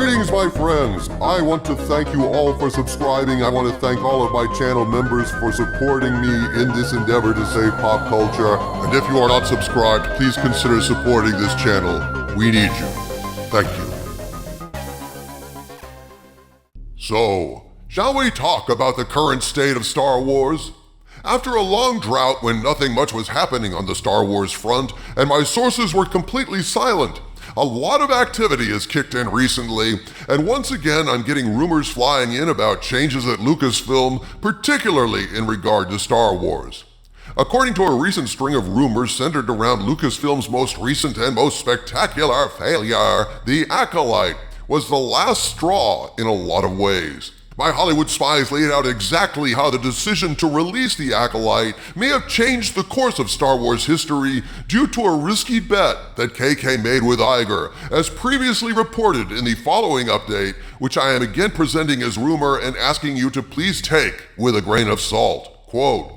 Greetings, my friends. I want to thank you all for subscribing. I want to thank all of my channel members for supporting me in this endeavor to save pop culture. And if you are not subscribed, please consider supporting this channel. We need you. Thank you. So, shall we talk about the current state of Star Wars? After a long drought when nothing much was happening on the Star Wars front, and my sources were completely silent, a lot of activity has kicked in recently, and once again I'm getting rumors flying in about changes at Lucasfilm, particularly in regard to Star Wars. According to a recent string of rumors centered around Lucasfilm's most recent and most spectacular failure, The Acolyte was the last straw in a lot of ways. My Hollywood spies laid out exactly how the decision to release The Acolyte may have changed the course of Star Wars history due to a risky bet that KK made with Iger, as previously reported in the following update, which I am again presenting as rumor and asking you to please take with a grain of salt. Quote,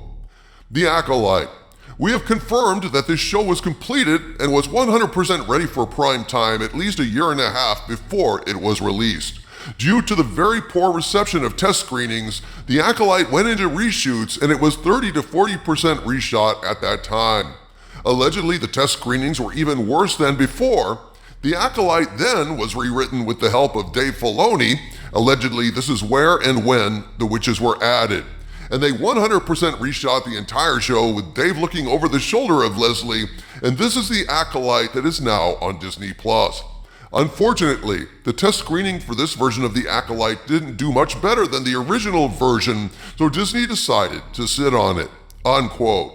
The Acolyte. We have confirmed that this show was completed and was 100% ready for prime time at least a year and a half before it was released. Due to the very poor reception of test screenings, The Acolyte went into reshoots and it was 30 to 40% reshot at that time. Allegedly, the test screenings were even worse than before. The Acolyte then was rewritten with the help of Dave Filoni. Allegedly, this is where and when the witches were added. And they 100% reshot the entire show with Dave looking over the shoulder of Leslie, and this is The Acolyte that is now on Disney+. Unfortunately, the test screening for this version of The Acolyte didn't do much better than the original version, so Disney decided to sit on it, unquote.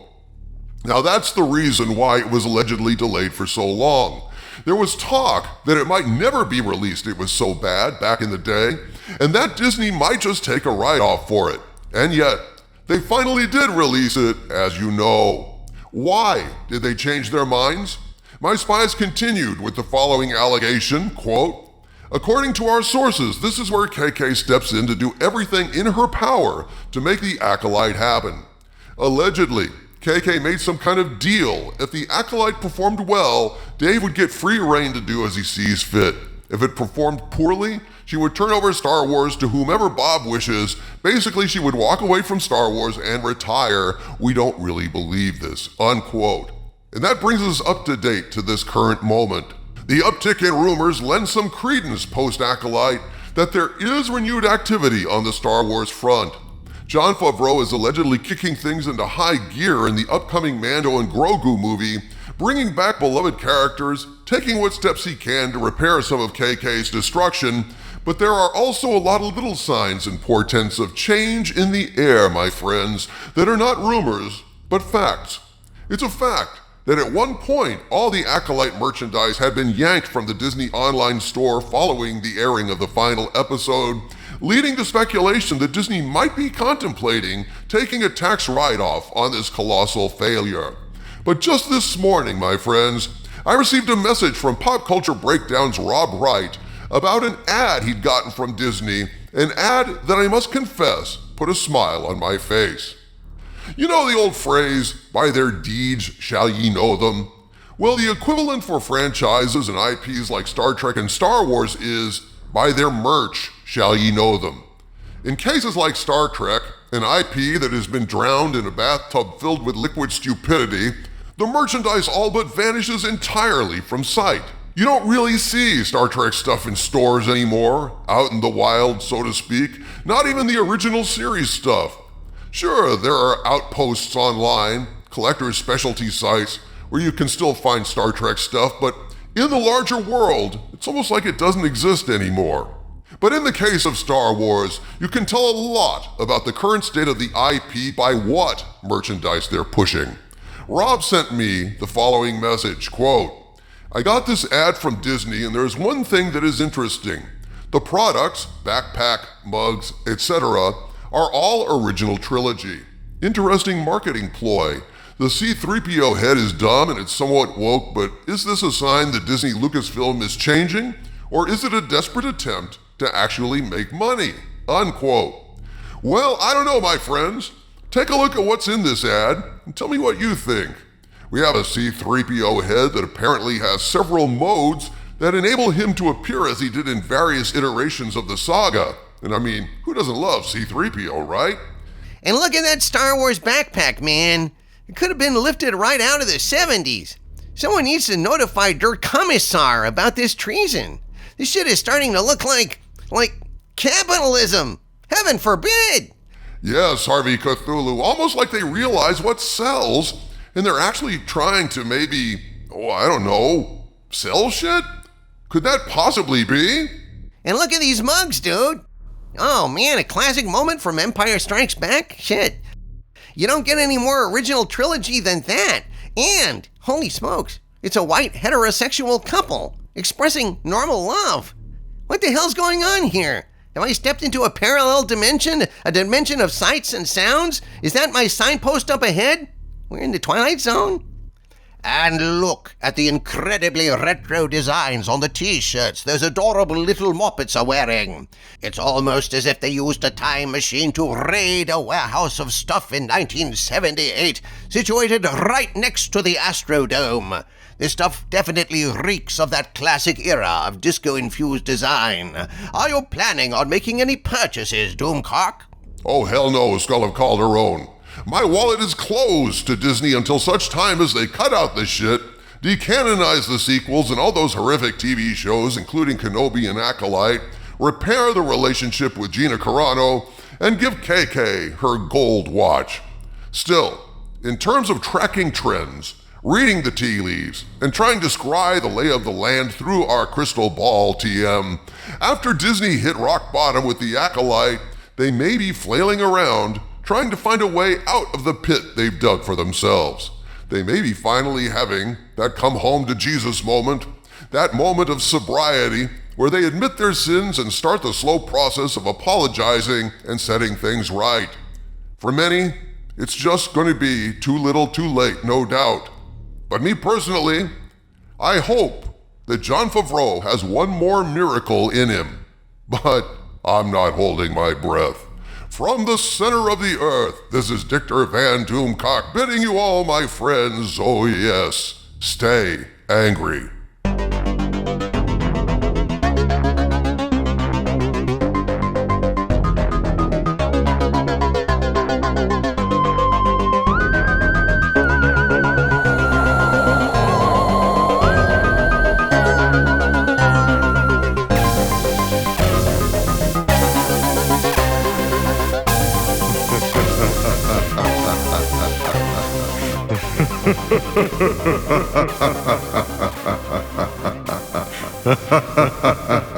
Now that's the reason why it was allegedly delayed for so long. There was talk that it might never be released, it was so bad back in the day, and that Disney might just take a write-off for it. And yet, they finally did release it, as you know. Why did they change their minds? My spies continued with the following allegation, quote, According to our sources, this is where KK steps in to do everything in her power to make The Acolyte happen. Allegedly, KK made some kind of deal. If The Acolyte performed well, Dave would get free reign to do as he sees fit. If it performed poorly, she would turn over Star Wars to whomever Bob wishes. Basically, she would walk away from Star Wars and retire. We don't really believe this, unquote. And that brings us up to date to this current moment. The uptick in rumors lends some credence post-Acolyte that there is renewed activity on the Star Wars front. Jon Favreau is allegedly kicking things into high gear in the upcoming Mando and Grogu movie, bringing back beloved characters, taking what steps he can to repair some of KK's destruction, but there are also a lot of little signs and portents of change in the air, my friends, that are not rumors, but facts. It's a fact that at one point, all the Acolyte merchandise had been yanked from the Disney online store following the airing of the final episode, leading to speculation that Disney might be contemplating taking a tax write-off on this colossal failure. But just this morning, my friends, I received a message from Pop Culture Breakdown's Rob Wright about an ad he'd gotten from Disney, an ad that I must confess put a smile on my face. You know the old phrase, by their deeds shall ye know them? Well, the equivalent for franchises and IPs like Star Trek and Star Wars is, by their merch shall ye know them. In cases like Star Trek, an IP that has been drowned in a bathtub filled with liquid stupidity, the merchandise all but vanishes entirely from sight. You don't really see Star Trek stuff in stores anymore, out in the wild, so to speak, not even the original series stuff. Sure, there are outposts online, collectors' specialty sites, where you can still find Star Trek stuff, but in the larger world, it's almost like it doesn't exist anymore. But in the case of Star Wars, you can tell a lot about the current state of the IP by what merchandise they're pushing. Rob sent me the following message, quote, I got this ad from Disney and there's one thing that is interesting. The products, backpack, mugs, etc., are all original trilogy. Interesting marketing ploy. The C-3PO head is dumb and it's somewhat woke, but is this a sign that Disney Lucasfilm is changing? Or is it a desperate attempt to actually make money? Unquote. Well, I don't know, my friends. Take a look at what's in this ad and tell me what you think. We have a C-3PO head that apparently has several modes that enable him to appear as he did in various iterations of the saga. And I mean, who doesn't love C-3PO, right? And look at that Star Wars backpack, man. It could have been lifted right out of the 70s. Someone needs to notify Der Kommissar about this treason. This shit is starting to look like capitalism. Heaven forbid. Yes, Harvey Cthulhu, almost like they realize what sells, and they're actually trying to maybe, sell shit? Could that possibly be? And look at these mugs, dude. Oh man, a classic moment from Empire Strikes Back? Shit. You don't get any more original trilogy than that. And, holy smokes, it's a white heterosexual couple expressing normal love. What the hell's going on here? Have I stepped into a parallel dimension? A dimension of sights and sounds? Is that my signpost up ahead? We're in the Twilight Zone? And look at the incredibly retro designs on the t-shirts those adorable little Muppets are wearing. It's almost as if they used a time machine to raid a warehouse of stuff in 1978, situated right next to the Astrodome. This stuff definitely reeks of that classic era of disco-infused design. Are you planning on making any purchases, Doomcock? Oh, hell no, Skull of Calderon. My wallet is closed to Disney until such time as they cut out this shit, decanonize the sequels and all those horrific TV shows, including Kenobi and Acolyte, repair the relationship with Gina Carano, and give KK her gold watch. Still, in terms of tracking trends, reading the tea leaves, and trying to scry the lay of the land through our crystal ball TM, after Disney hit rock bottom with the Acolyte, they may be flailing around trying to find a way out of the pit they've dug for themselves. They may be finally having that come home to Jesus moment, that moment of sobriety where they admit their sins and start the slow process of apologizing and setting things right. For many, it's just going to be too little too late, no doubt. But me personally, I hope that Jon Favreau has one more miracle in him. But I'm not holding my breath. From the center of the earth, this is Dictor Van Doomcock bidding you all, my friends, oh yes, stay angry. Ha ha ha ha ha ha ha ha ha ha ha ha ha ha ha ha ha ha